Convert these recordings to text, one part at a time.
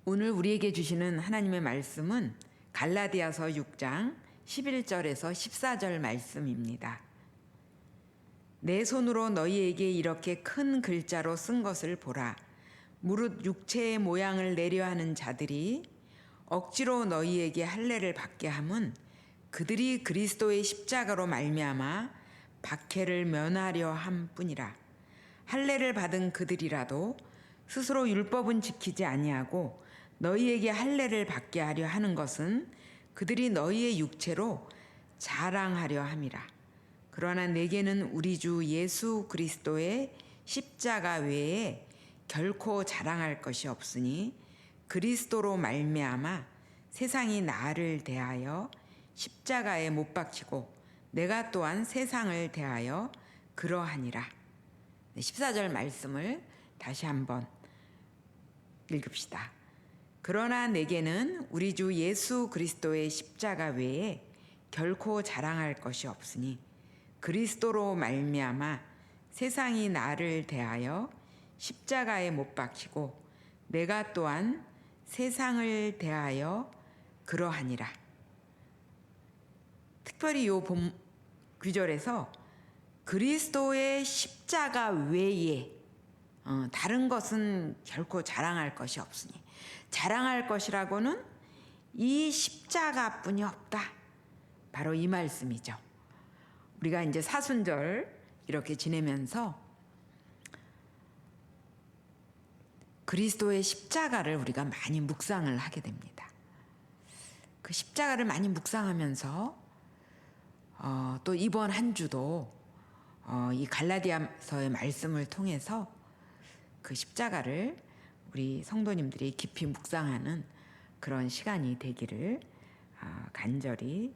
오늘 우리에게 주시는 하나님의 말씀은 갈라디아서 6장 11절에서 14절 말씀입니다. 내 손으로 너희에게 이렇게 큰 글자로 쓴 것을 보라. 무릇 육체의 모양을 내려 하는 자들이 억지로 너희에게 할례를 받게 함은 그들이 그리스도의 십자가로 말미암아 박해를 면하려 함뿐이라. 할례를 받은 그들이라도 스스로 율법은 지키지 아니하고 너희에게 할례를 받게 하려 하는 것은 그들이 너희의 육체로 자랑하려 함이라. 그러나 내게는 우리 주 예수 그리스도의 십자가 외에 결코 자랑할 것이 없으니 그리스도로 말미암아 세상이 나를 대하여 십자가에 못 박히고 내가 또한 세상을 대하여 그러하니라. 14절 말씀을 다시 한번 읽읍시다. 그러나 내게는 우리 주 예수 그리스도의 십자가 외에 결코 자랑할 것이 없으니 그리스도로 말미암아 세상이 나를 대하여 십자가에 못 박히고 내가 또한 세상을 대하여 그러하니라. 특별히 이 구절에서 그리스도의 십자가 외에 다른 것은 결코 자랑할 것이 없으니, 자랑할 것이라고는 이 십자가뿐이 없다. 바로 이 말씀이죠. 우리가 이제 사순절 이렇게 지내면서 그리스도의 십자가를 우리가 많이 묵상을 하게 됩니다. 그 십자가를 많이 묵상하면서 또 이번 한 주도 이 갈라디아서의 말씀을 통해서 그 십자가를 우리 성도님들이 깊이 묵상하는 그런 시간이 되기를 간절히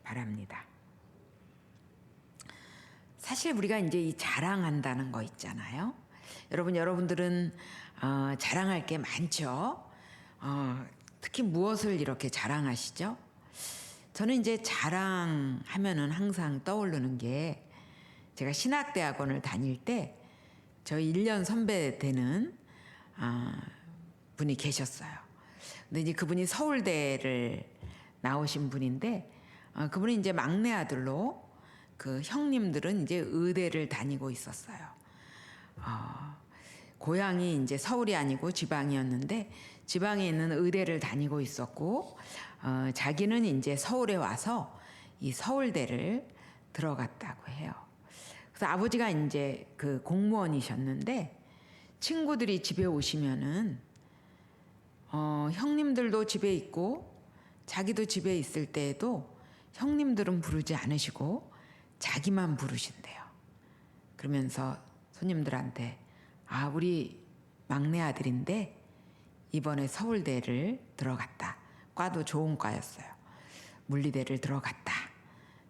바랍니다. 사실 우리가 이제 이 자랑한다는 거 있잖아요. 여러분들은 자랑할 게 많죠. 특히 무엇을 이렇게 자랑하시죠? 저는 이제 자랑하면은 항상 떠오르는 게, 제가 신학대학원을 다닐 때 저희 1년 선배 되는 분이 계셨어요. 근데 이제 그분이 서울대를 나오신 분인데, 그분이 이제 막내 아들로 그 형님들은 이제 의대를 다니고 있었어요. 고향이 이제 서울이 아니고 지방이었는데 지방에 있는 의대를 다니고 있었고, 자기는 이제 서울에 와서 이 서울대를 들어갔다고 해요. 그래서 아버지가 이제 그 공무원이셨는데 친구들이 집에 오시면은 형님들도 집에 있고 자기도 집에 있을 때에도 형님들은 부르지 않으시고 자기만 부르신대요. 그러면서 손님들한테 우리 막내 아들인데 이번에 서울대를 들어갔다. 과도 좋은 과였어요. 물리대를 들어갔다.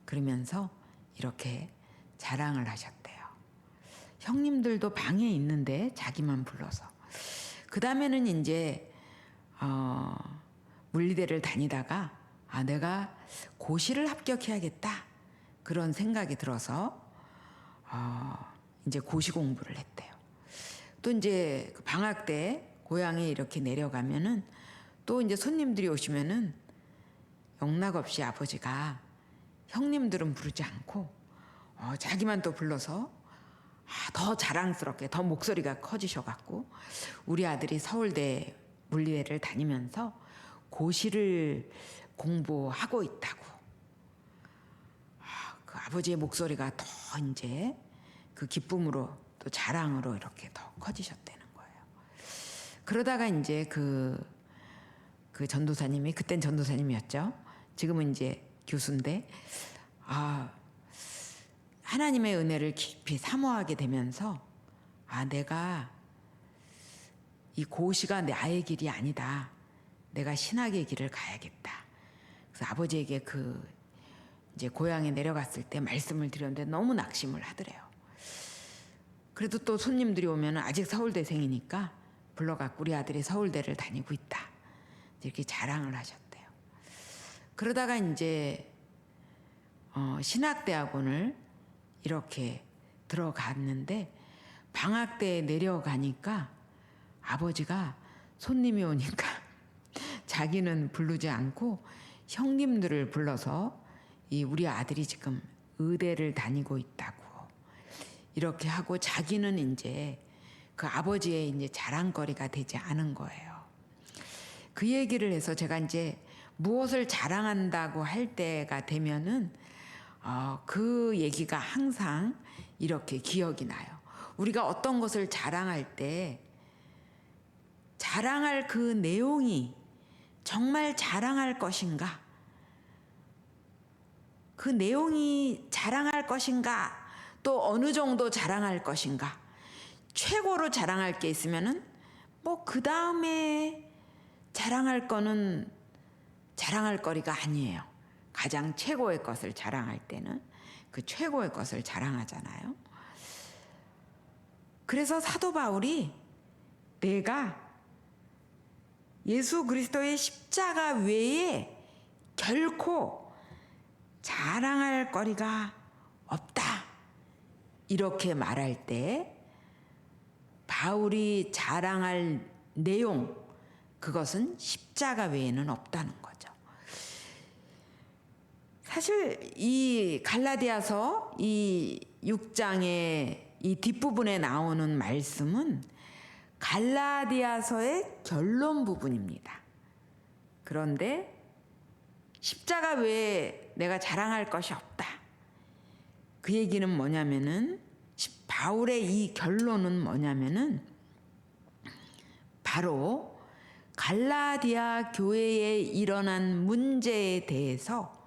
그러면서 이렇게 자랑을 하셨대요. 형님들도 방에 있는데 자기만 불러서. 그 다음에는 이제 물리대를 다니다가 내가 고시를 합격해야겠다. 그런 생각이 들어서 이제 고시 공부를 했대요. 또 이제 방학 때 고향에 이렇게 내려가면은 또 이제 손님들이 오시면은 영락없이 아버지가 형님들은 부르지 않고 자기만 또 불러서 더 자랑스럽게, 더 목소리가 커지셔갖고 우리 아들이 서울대 물리대를 다니면서 고시를 공부하고 있다고. 그 아버지의 목소리가 더 이제 그 기쁨으로 또 자랑으로 이렇게 더 커지셨다는 거예요. 그러다가 이제 그 전도사님이, 그땐 전도사님이었죠. 지금은 이제 교수인데, 하나님의 은혜를 깊이 사모하게 되면서 내가 이 고시가 나의 길이 아니다. 내가 신학의 길을 가야겠다. 그래서 아버지에게 이제 고향에 내려갔을 때 말씀을 드렸는데 너무 낙심을 하더래요. 그래도 또 손님들이 오면 아직 서울대생이니까 불러갖고 우리 아들이 서울대를 다니고 있다. 이렇게 자랑을 하셨대요. 그러다가 이제 신학대학원을 이렇게 들어갔는데 방학 때 내려가니까 아버지가 손님이 오니까 자기는 부르지 않고 형님들을 불러서 이 우리 아들이 지금 의대를 다니고 있다고 이렇게 하고 자기는 이제 그 아버지의 이제 자랑거리가 되지 않은 거예요. 그 얘기를 해서 제가 이제 무엇을 자랑한다고 할 때가 되면은 그 얘기가 항상 이렇게 기억이 나요. 우리가 어떤 것을 자랑할 때 자랑할 그 내용이 정말 자랑할 것인가? 그 내용이 자랑할 것인가? 또 어느 정도 자랑할 것인가? 최고로 자랑할 게 있으면은 뭐 그 다음에 자랑할 거는 자랑할 거리가 아니에요. 가장 최고의 것을 자랑할 때는 그 최고의 것을 자랑하잖아요. 그래서 사도 바울이 내가 예수 그리스도의 십자가 외에 결코 자랑할 거리가 없다. 이렇게 말할 때 바울이 자랑할 내용, 그것은 십자가 외에는 없다는 거죠. 사실 이 갈라디아서 이 6장의 이 뒷부분에 나오는 말씀은 갈라디아서의 결론 부분입니다. 그런데 십자가 외에 내가 자랑할 것이 없다. 그 얘기는 뭐냐면은 바울의 이 결론은 뭐냐면은 바로 갈라디아 교회에 일어난 문제에 대해서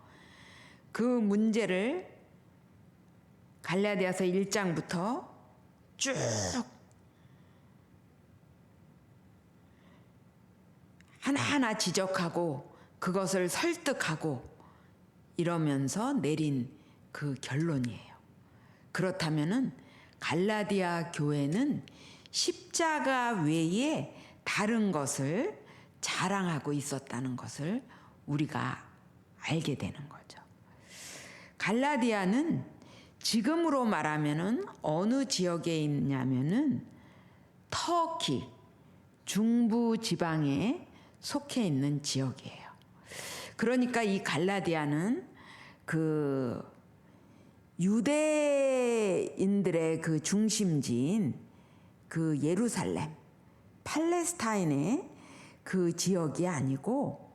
그 문제를 갈라디아서 1장부터 쭉 하나하나 지적하고 그것을 설득하고 이러면서 내린 그 결론이에요. 그렇다면은 갈라디아 교회는 십자가 외에 다른 것을 자랑하고 있었다는 것을 우리가 알게 되는 거죠. 갈라디아는 지금으로 말하면은 어느 지역에 있냐면은 터키 중부 지방에 속해 있는 지역이에요. 그러니까 이 갈라디아는 그 유대인들의 그 중심지인 그 예루살렘, 팔레스타인의 그 지역이 아니고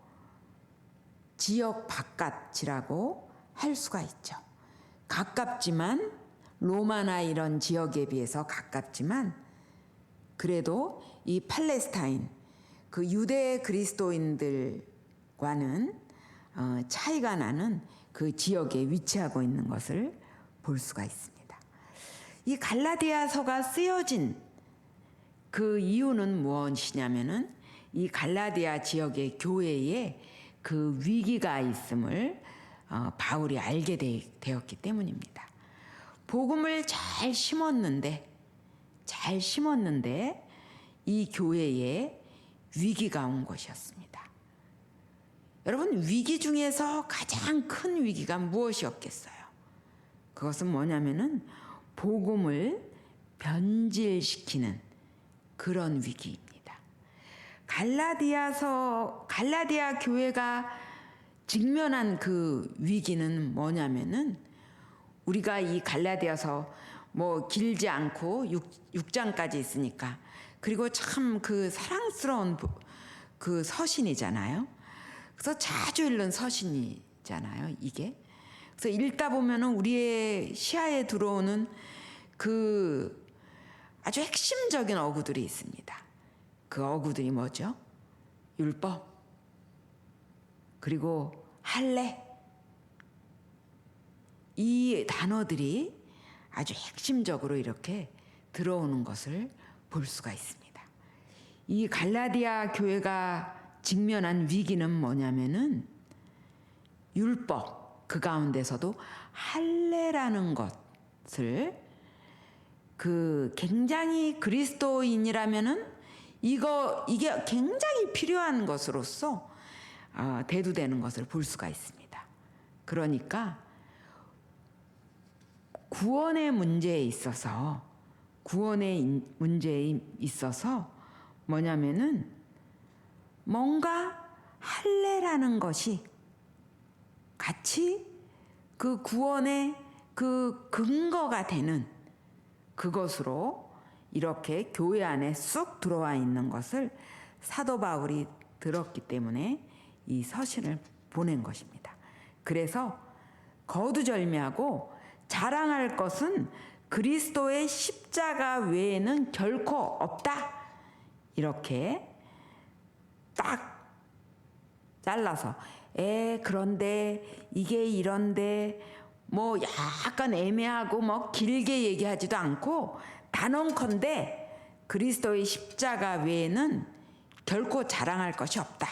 지역 바깥이라고 할 수가 있죠. 가깝지만 로마나 이런 지역에 비해서 가깝지만 그래도 이 팔레스타인 그 유대 그리스도인들과는 차이가 나는 그 지역에 위치하고 있는 것을 볼 수가 있습니다. 이 갈라디아서가 쓰여진 그 이유는 무엇이냐면은 이 갈라디아 지역의 교회에 그 위기가 있음을 바울이 알게 되었기 때문입니다. 복음을 잘 심었는데 이 교회에 위기가 온 것이었습니다. 여러분, 위기 중에서 가장 큰 위기가 무엇이었겠어요? 그것은 뭐냐면은 복음을 변질시키는 그런 위기입니다. 갈라디아 교회가 직면한 그 위기는 뭐냐면은 우리가 이 갈라디아서 뭐 길지 않고 6장까지 있으니까 그리고 참 그 사랑스러운 그 서신이잖아요. 그래서 자주 읽는 서신이잖아요, 이게. 그래서 읽다 보면은 우리의 시야에 들어오는 그 아주 핵심적인 어구들이 있습니다. 그 어구들이 뭐죠? 율법, 그리고 할례. 이 단어들이 아주 핵심적으로 이렇게 들어오는 것을 볼 수가 있습니다. 이 갈라디아 교회가 직면한 위기는 뭐냐면은 율법, 그 가운데서도 할례라는 것을 그 굉장히 그리스도인이라면은 이게 굉장히 필요한 것으로서 대두되는 것을 볼 수가 있습니다. 그러니까 구원의 문제에 있어서 뭐냐면은 뭔가 할례라는 것이 같이 그 구원의 그 근거가 되는 그것으로 이렇게 교회 안에 쑥 들어와 있는 것을 사도 바울이 들었기 때문에 이 서신을 보낸 것입니다. 그래서 거두절미하고 자랑할 것은 그리스도의 십자가 외에는 결코 없다. 이렇게 딱 잘라서 그런데 이게 이런데 뭐 약간 애매하고 뭐 길게 얘기하지도 않고 단언컨대 그리스도의 십자가 외에는 결코 자랑할 것이 없다.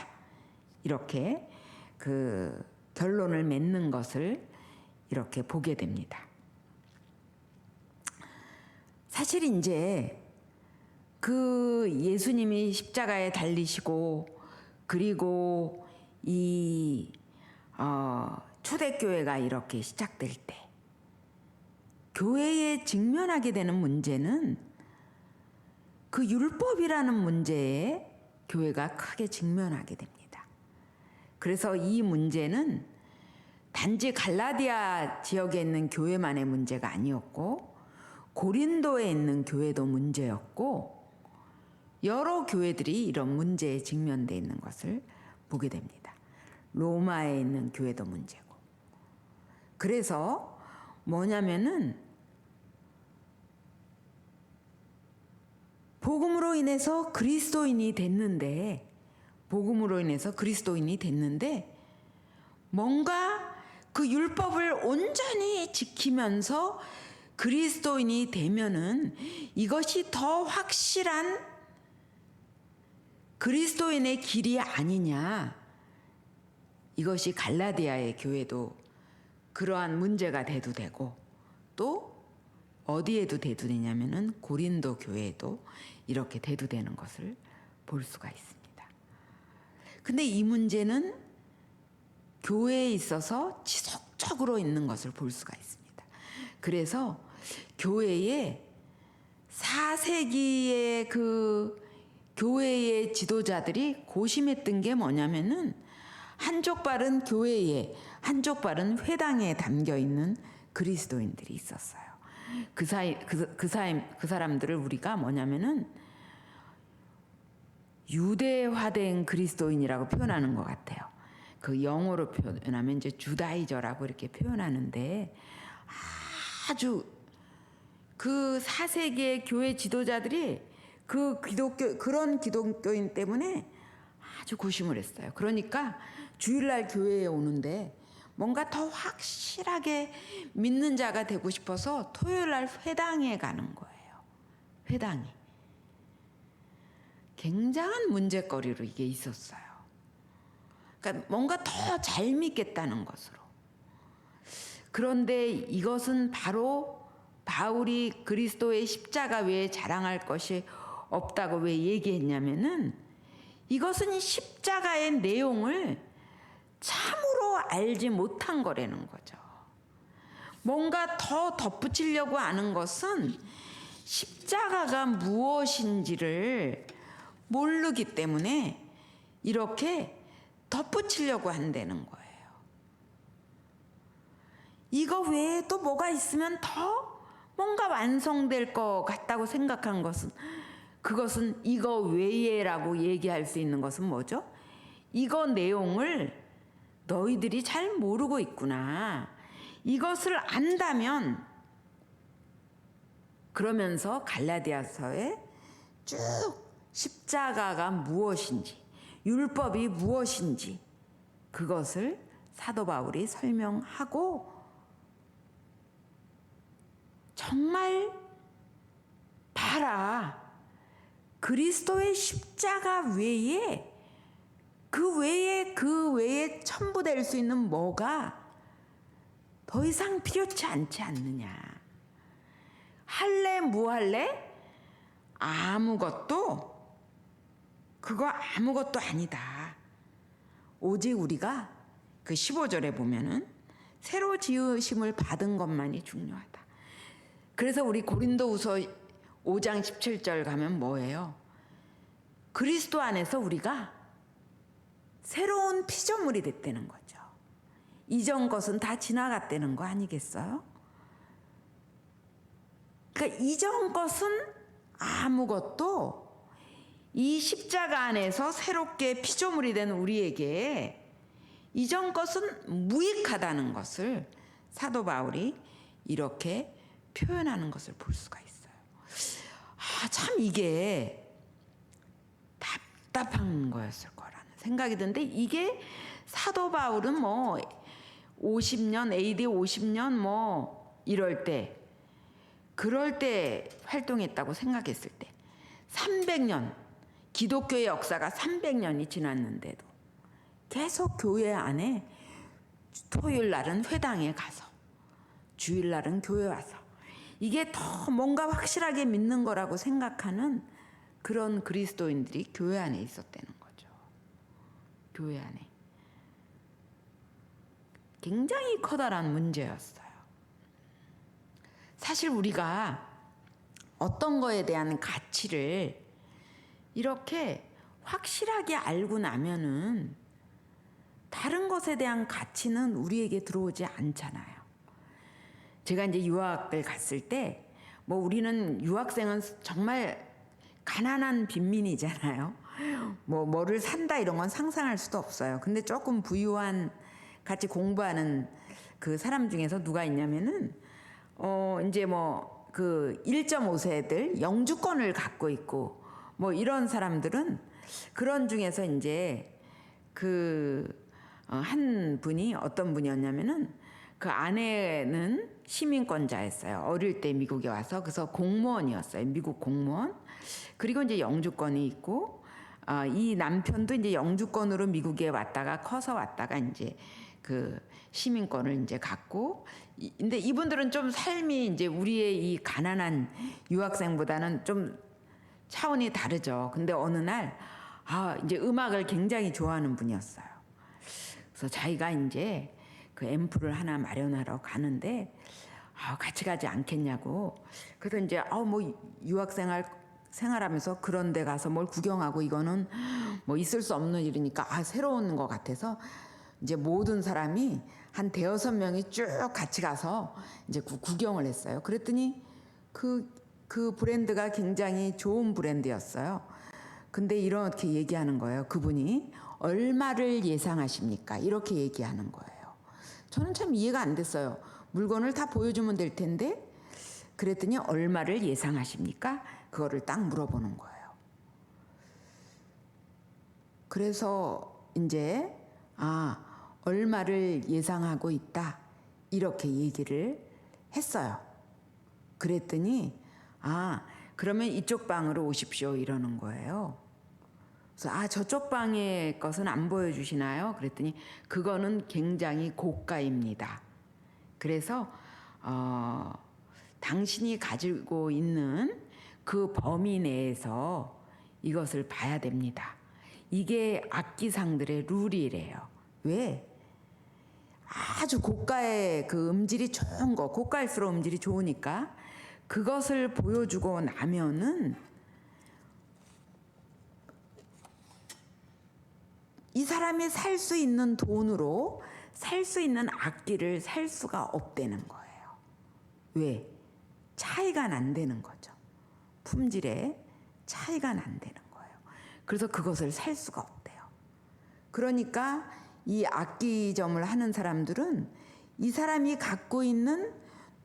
이렇게 그 결론을 맺는 것을 이렇게 보게 됩니다. 사실 이제 그 예수님이 십자가에 달리시고 그리고 이 초대교회가 이렇게 시작될 때 교회에 직면하게 되는 문제는 그 율법이라는 문제에 교회가 크게 직면하게 됩니다. 그래서 이 문제는 단지 갈라디아 지역에 있는 교회만의 문제가 아니었고 고린도에 있는 교회도 문제였고 여러 교회들이 이런 문제에 직면되어 있는 것을 보게 됩니다. 로마에 있는 교회도 문제고. 그래서 뭐냐면은 복음으로 인해서 그리스도인이 됐는데 뭔가 그 율법을 온전히 지키면서 그리스도인이 되면은 이것이 더 확실한 그리스도인의 길이 아니냐. 이것이 갈라디아의 교회도 그러한 문제가 돼도 되고 또 어디에도 돼도 되냐면은 고린도 교회에도 이렇게 돼도 되는 것을 볼 수가 있습니다. 근데 이 문제는 교회에 있어서 지속적으로 있는 것을 볼 수가 있습니다. 그래서 교회에 4세기의 그 교회의 지도자들이 고심했던 게 뭐냐면은 한쪽 발은 교회에 한쪽 발은 회당에 담겨 있는 그리스도인들이 있었어요. 그 사람들을 우리가 뭐냐면은 유대화된 그리스도인이라고 표현하는 것 같아요. 그 영어로 표현하면 이제 주다이저라고 이렇게 표현하는데 아주 그 4세기의 교회 지도자들이 그런 기독교인 때문에 아주 고심을 했어요. 그러니까 주일날 교회에 오는데 뭔가 더 확실하게 믿는 자가 되고 싶어서 토요일날 회당에 가는 거예요. 회당에. 굉장한 문제거리로 이게 있었어요. 그러니까 뭔가 더 잘 믿겠다는 것으로. 그런데 이것은 바로 바울이 그리스도의 십자가 외에 자랑할 것이 없다고 왜 얘기했냐면은 이것은 십자가의 내용을 참으로 알지 못한 거라는 거죠. 뭔가 더 덧붙이려고 하는 것은 십자가가 무엇인지를 모르기 때문에 이렇게 덧붙이려고 한다는 거예요. 이거 외에 또 뭐가 있으면 더 뭔가 완성될 것 같다고 생각한 것은 그것은 이거 외에라고 얘기할 수 있는 것은 뭐죠? 이거 내용을 너희들이 잘 모르고 있구나. 이것을 안다면 그러면서 갈라디아서에 쭉 십자가가 무엇인지 율법이 무엇인지 그것을 사도 바울이 설명하고 정말 봐라. 그리스도의 십자가 외에 그 외에 첨부될 수 있는 뭐가 더 이상 필요치 않지 않느냐. 할래 무할래 그거 아무것도 아니다. 오직 우리가 그 15절에 보면은 새로 지으심을 받은 것만이 중요하다. 그래서 우리 고린도후서 5장 17절 가면 뭐예요? 그리스도 안에서 우리가 새로운 피조물이 됐다는 거죠. 이전 것은 다 지나갔다는 거 아니겠어요? 그러니까 이전 것은 아무것도 이 십자가 안에서 새롭게 피조물이 된 우리에게 이전 것은 무익하다는 것을 사도 바울이 이렇게 표현하는 것을 볼 수가 있어요. 참 이게 답답한 거였을 거라는 생각이 드는데, 이게 사도 바울은 뭐 50년 AD 50년 뭐 이럴 때, 그럴 때 활동했다고 생각했을 때 300년, 기독교의 역사가 300년이 지났는데도 계속 교회 안에 토요일 날은 회당에 가서 주일 날은 교회 와서 이게 더 뭔가 확실하게 믿는 거라고 생각하는 그런 그리스도인들이 교회 안에 있었다는 거죠. 교회 안에. 굉장히 커다란 문제였어요. 사실 우리가 어떤 거에 대한 가치를 이렇게 확실하게 알고 나면은 다른 것에 대한 가치는 우리에게 들어오지 않잖아요. 제가 이제 유학을 갔을 때 뭐 우리는 유학생은 정말 가난한 빈민이잖아요. 뭐를 산다 이런 건 상상할 수도 없어요. 근데 조금 부유한 같이 공부하는 그 사람 중에서 누가 있냐면은 이제 뭐 그 1.5세들 영주권을 갖고 있고 뭐 이런 사람들은 그런 중에서 이제 한 분이 어떤 분이었냐면은 그 아내는 시민권자였어요. 어릴 때 미국에 와서. 그래서 공무원이었어요. 미국 공무원. 그리고 이제 영주권이 있고 이 남편도 이제 영주권으로 미국에 왔다가 커서 왔다가 이제 그 시민권을 이제 갖고. 근데 이분들은 좀 삶이 이제 우리의 이 가난한 유학생보다는 좀 차원이 다르죠. 근데 어느 날 이제 음악을 굉장히 좋아하는 분이었어요. 그래서 자기가 이제 그 앰프를 하나 마련하러 가는데 같이 가지 않겠냐고. 그래서 이제 뭐 생활하면서 그런 데 가서 뭘 구경하고 이거는 뭐 있을 수 없는 일이니까 새로운 것 같아서 이제 모든 사람이 한 5-6명이 쭉 같이 가서 이제 구경을 했어요. 그랬더니 그 브랜드가 굉장히 좋은 브랜드였어요. 근데 이렇게 얘기하는 거예요. 그분이 얼마를 예상하십니까? 이렇게 얘기하는 거예요. 저는 참 이해가 안 됐어요. 물건을 다 보여주면 될 텐데. 그랬더니 얼마를 예상하십니까? 그거를 딱 물어보는 거예요. 그래서 이제 얼마를 예상하고 있다 이렇게 얘기를 했어요. 그랬더니 그러면 이쪽 방으로 오십시오 이러는 거예요. 그래서 저쪽 방의 것은 안 보여주시나요? 그랬더니 그거는 굉장히 고가입니다. 그래서 당신이 가지고 있는 그 범위 내에서 이것을 봐야 됩니다. 이게 악기상들의 룰이래요. 왜? 아주 고가의 그 음질이 좋은 거, 고가일수록 음질이 좋으니까 그것을 보여주고 나면은 이 사람이 살 수 있는 돈으로 살 수 있는 악기를 살 수가 없다는 거예요. 왜? 차이가 난다는 거죠. 품질에 차이가 난다는 거예요. 그래서 그것을 살 수가 없대요. 그러니까 이 악기점을 하는 사람들은 이 사람이 갖고 있는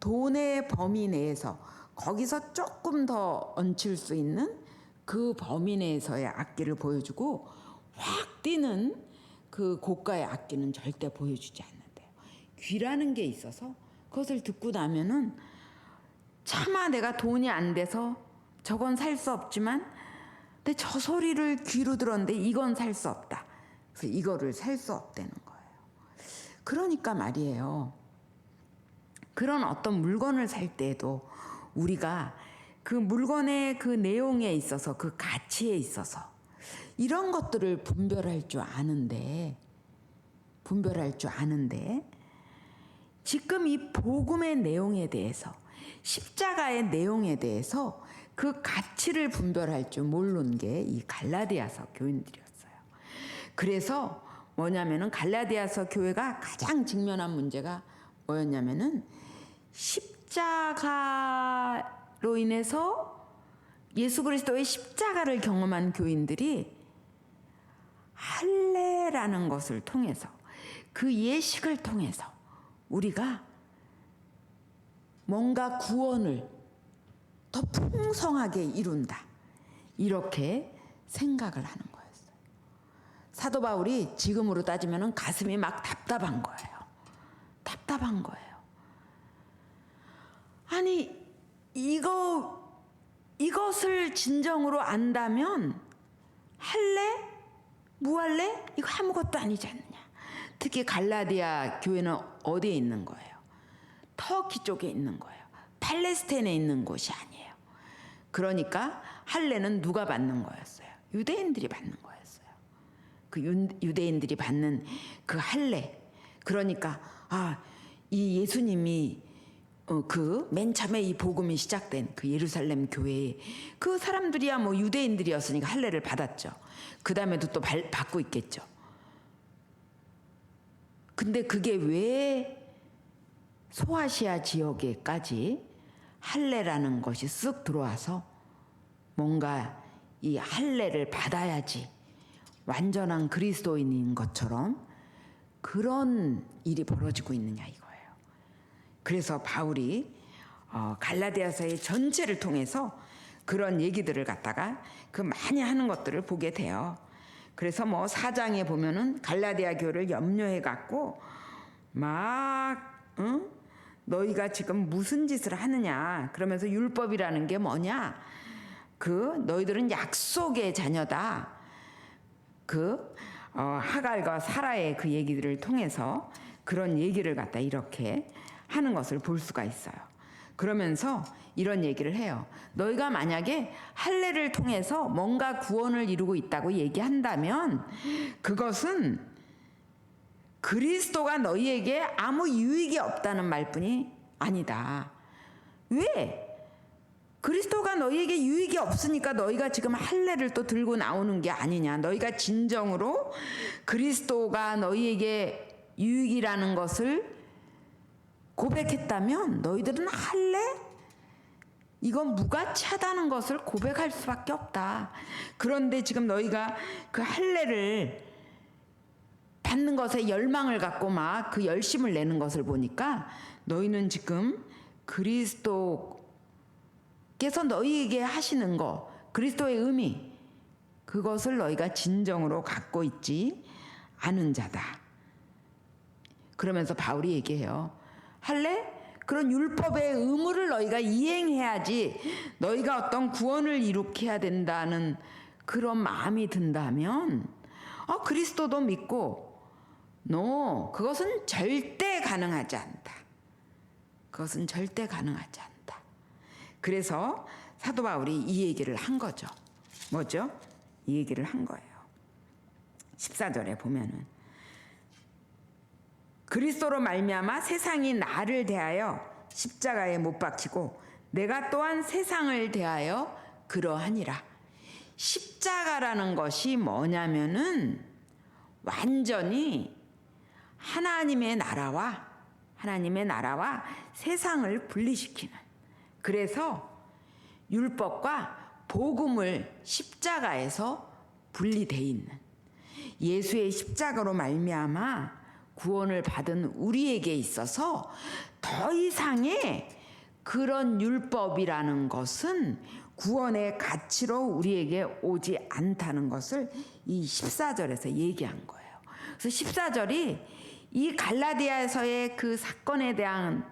돈의 범위 내에서 거기서 조금 더 얹힐 수 있는 그 범위 내에서의 악기를 보여주고 확 뛰는 그 고가의 악기는 절대 보여주지 않는데요. 귀라는 게 있어서 그것을 듣고 나면은 차마 내가 돈이 안 돼서 저건 살 수 없지만 근데 저 소리를 귀로 들었는데 이건 살 수 없다. 그래서 이거를 살 수 없다는 거예요. 그러니까 말이에요. 그런 어떤 물건을 살 때에도 우리가 그 물건의 그 내용에 있어서 그 가치에 있어서 이런 것들을 분별할 줄 아는데 지금 이 복음의 내용에 대해서 십자가의 내용에 대해서 그 가치를 분별할 줄 모르는 게 이 갈라디아서 교인들이었어요. 그래서 뭐냐면은 갈라디아서 교회가 가장 직면한 문제가 뭐였냐면은 십자가로 인해서 예수 그리스도의 십자가를 경험한 교인들이 할례라는 것을 통해서 그 예식을 통해서 우리가 뭔가 구원을 더 풍성하게 이룬다, 이렇게 생각을 하는 거였어요. 사도 바울이 지금으로 따지면 가슴이 막 답답한 거예요. 답답한 거예요. 아니 이것을 진정으로 안다면 할례, 무할례 이거 아무것도 아니지 않느냐. 특히 갈라디아 교회는 어디에 있는 거예요? 터키 쪽에 있는 거예요. 팔레스타인에 있는 곳이 아니에요. 그러니까 할례는 누가 받는 거였어요? 유대인들이 받는 거였어요. 그 유대인들이 받는 그 할례. 그러니까 이 예수님이 그 맨 처음에 이 복음이 시작된 그 예루살렘 교회에 그 사람들이야 뭐 유대인들이었으니까 할례를 받았죠. 그 다음에도 또 받고 있겠죠. 근데 그게 왜 소아시아 지역에까지 할례라는 것이 쓱 들어와서 뭔가 이 할례를 받아야지 완전한 그리스도인인 것처럼 그런 일이 벌어지고 있느냐 이거예요. 그래서 바울이 갈라디아서의 전체를 통해서 그런 얘기들을 갖다가 그 많이 하는 것들을 보게 돼요. 그래서 뭐 4장에 보면은 갈라디아 교회를 염려해 갖고 막 너희가 지금 무슨 짓을 하느냐 그러면서 율법이라는 게 뭐냐, 그 너희들은 약속의 자녀다, 그 하갈과 사라의 그 얘기들을 통해서 그런 얘기를 갖다 이렇게 하는 것을 볼 수가 있어요. 그러면서 이런 얘기를 해요. 너희가 만약에 할례를 통해서 뭔가 구원을 이루고 있다고 얘기한다면 그것은 그리스도가 너희에게 아무 유익이 없다는 말뿐이 아니다. 왜? 그리스도가 너희에게 유익이 없으니까 너희가 지금 할례를 또 들고 나오는 게 아니냐. 너희가 진정으로 그리스도가 너희에게 유익이라는 것을 고백했다면 너희들은 할례? 이건 무가치하다는 것을 고백할 수밖에 없다. 그런데 지금 너희가 그 할례를 받는 것에 열망을 갖고 막 그 열심을 내는 것을 보니까 너희는 지금 그리스도께서 너희에게 하시는 거, 그리스도의 의미, 그것을 너희가 진정으로 갖고 있지 않은 자다. 그러면서 바울이 얘기해요. 할례? 그런 율법의 의무를 너희가 이행해야지 너희가 어떤 구원을 이룩해야 된다는 그런 마음이 든다면 그리스도도 믿고 그것은 절대 가능하지 않다. 그것은 절대 가능하지 않다. 그래서 사도 바울이 이 얘기를 한 거죠. 뭐죠? 이 얘기를 한 거예요. 14절에 보면은 그리스도로 말미암아 세상이 나를 대하여 십자가에 못 박히고 내가 또한 세상을 대하여 그러하니라. 십자가라는 것이 뭐냐면은 완전히 하나님의 나라와 세상을 분리시키는, 그래서 율법과 복음을 십자가에서 분리돼 있는, 예수의 십자가로 말미암아 구원을 받은 우리에게 있어서 더 이상의 그런 율법이라는 것은 구원의 가치로 우리에게 오지 않다는 것을 이 14절에서 얘기한 거예요. 그래서 14절이 이 갈라디아에서의 그 사건에 대한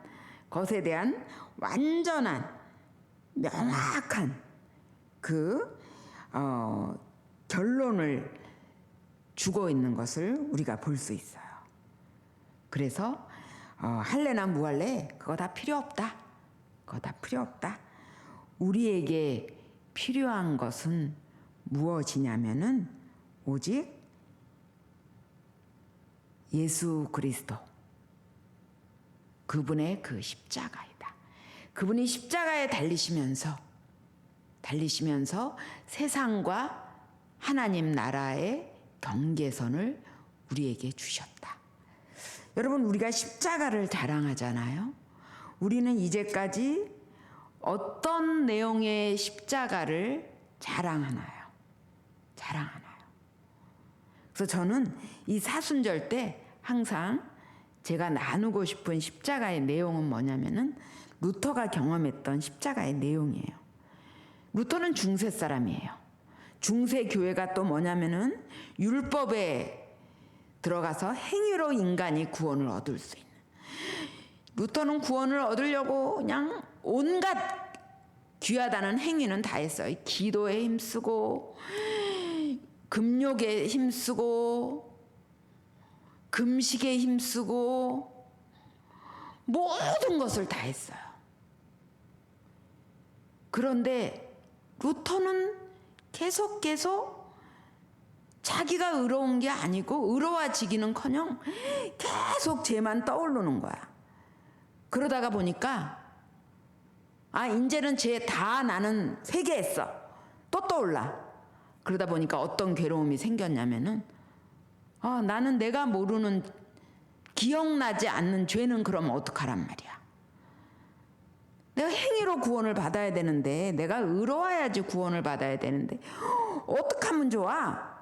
것에 대한 완전한 명확한 그 결론을 주고 있는 것을 우리가 볼 수 있어요. 그래서 할례나 무할례 그거 다 필요 없다. 그거 다 필요 없다. 우리에게 필요한 것은 무엇이냐면은 오직 예수 그리스도, 그분의 그 십자가이다. 그분이 십자가에 달리시면서 세상과 하나님 나라의 경계선을 우리에게 주셨다. 여러분, 우리가 십자가를 자랑하잖아요. 우리는 이제까지 어떤 내용의 십자가를 자랑하나요? 그래서 저는 이 사순절 때 항상 제가 나누고 싶은 십자가의 내용은 뭐냐면은 루터가 경험했던 십자가의 내용이에요. 루터는 중세 사람이에요. 중세 교회가 또 뭐냐면은 율법에 들어가서 행위로 인간이 구원을 얻을 수 있는. 루터는 구원을 얻으려고 그냥 온갖 귀하다는 행위는 다 했어요. 기도에 힘쓰고 금욕에 힘쓰고 금식에 힘쓰고 모든 것을 다 했어요. 그런데 루터는 계속 자기가 의로운 게 아니고 의로워지기는커녕 계속 죄만 떠오르는 거야. 그러다가 보니까 이제는 죄 다 나는 회개했어. 또 떠올라. 그러다 보니까 어떤 괴로움이 생겼냐면은 나는 내가 모르는 기억나지 않는 죄는 그럼 어떡하란 말이야. 내가 행위로 구원을 받아야 되는데, 내가 의로워야지 구원을 받아야 되는데 어떡하면 좋아?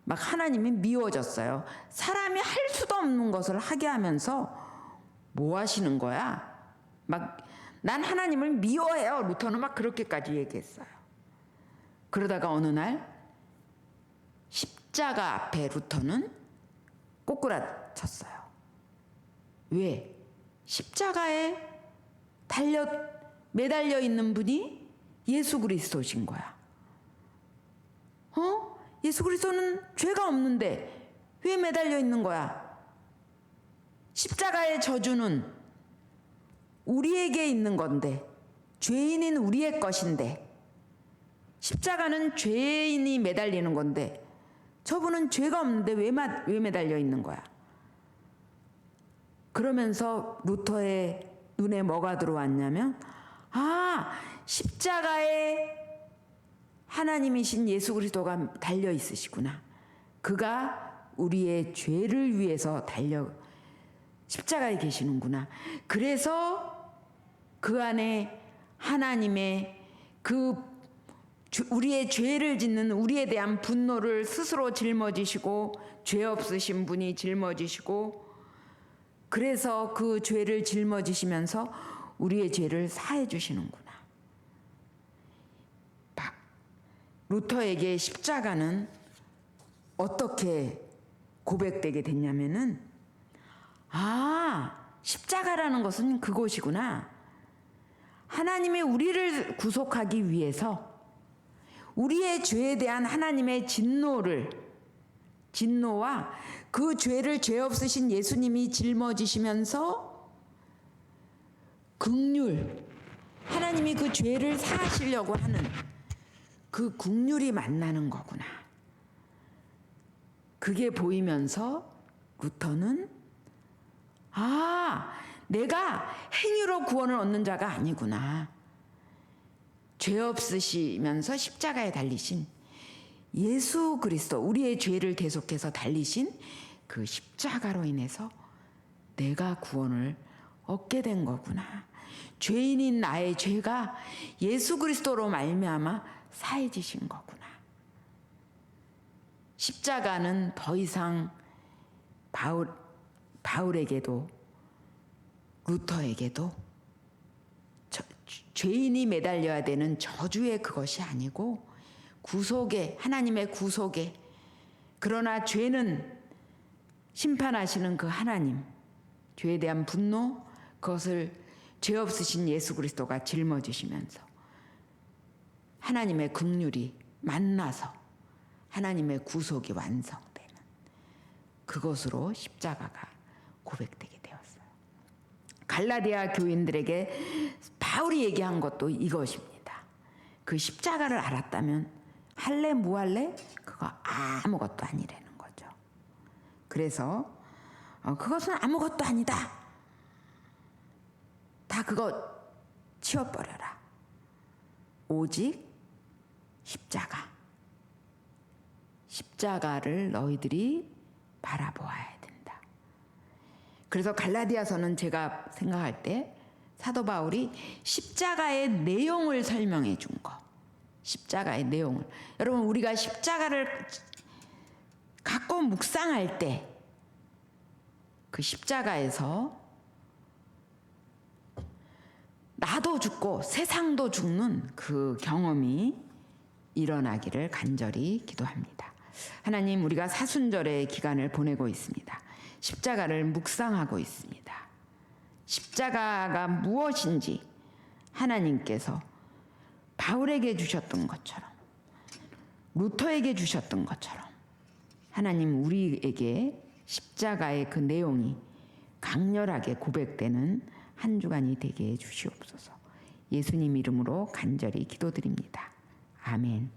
막 하나님이 미워졌어요. 사람이 할 수도 없는 것을 하게 하면서 뭐 하시는 거야? 막 난 하나님을 미워해요. 루터는 막 그렇게까지 얘기했어요. 그러다가 어느 날 십자가 앞에 루터는 꼬꾸라쳤어요. 왜? 십자가에 매달려 있는 분이 예수 그리스도신 거야. 예수 그리스도는 죄가 없는데 왜 매달려 있는 거야? 십자가의 저주는 우리에게 있는 건데, 죄인인 우리의 것인데, 십자가는 죄인이 매달리는 건데 저분은 죄가 없는데 왜 매달려 있는 거야? 그러면서 루터의 눈에 뭐가 들어왔냐면, 십자가에 하나님이신 예수 그리스도가 달려 있으시구나. 그가 우리의 죄를 위해서 십자가에 계시는구나. 그래서 그 안에 하나님의 우리의 죄를 짓는 우리에 대한 분노를 스스로 짊어지시고, 죄 없으신 분이 짊어지시고, 그래서 그 죄를 짊어지시면서 우리의 죄를 사해 주시는구나. 루터에게 십자가는 어떻게 고백되게 됐냐면은, 십자가라는 것은 그것이구나. 하나님이 우리를 구속하기 위해서 우리의 죄에 대한 하나님의 진노와 그 죄를 죄 없으신 예수님이 짊어지시면서 긍휼, 하나님이 그 죄를 사하시려고 하는 그 긍휼이 만나는 거구나. 그게 보이면서 루터는 내가 행위로 구원을 얻는 자가 아니구나. 죄 없으시면서 십자가에 달리신 예수 그리스도, 우리의 죄를 계속해서 달리신 그 십자가로 인해서 내가 구원을 얻게 된 거구나. 죄인인 나의 죄가 예수 그리스도로 말미암아 사해지신 거구나. 십자가는 더 이상 바울에게도 루터에게도 죄인이 매달려야 되는 저주의 그것이 아니고 하나님의 구속에, 그러나 죄는 심판하시는 그 하나님, 죄에 대한 분노, 그것을 죄 없으신 예수 그리스도가 짊어지시면서 하나님의 긍휼이 만나서 하나님의 구속이 완성되는 그것으로 십자가가 고백되게 되었어요. 갈라디아 교인들에게 바울이 얘기한 것도 이것입니다. 그 십자가를 알았다면 할래 무할래 그거 아무것도 아니라는 거죠. 그래서 그것은 아무것도 아니다. 다 그거 치워버려라. 오직 십자가를 너희들이 바라보아야 된다. 그래서 갈라디아서는 제가 생각할 때 사도 바울이 십자가의 내용을 설명해 준 거. 십자가의 내용을. 여러분, 우리가 십자가를 갖고 묵상할 때 그 십자가에서 나도 죽고 세상도 죽는 그 경험이 일어나기를 간절히 기도합니다. 하나님, 우리가 사순절의 기간을 보내고 있습니다. 십자가를 묵상하고 있습니다. 십자가가 무엇인지 하나님께서 바울에게 주셨던 것처럼, 루터에게 주셨던 것처럼 하나님, 우리에게 십자가의 그 내용이 강렬하게 고백되는 한 주간이 되게 해 주시옵소서. 예수님 이름으로 간절히 기도드립니다. 아멘.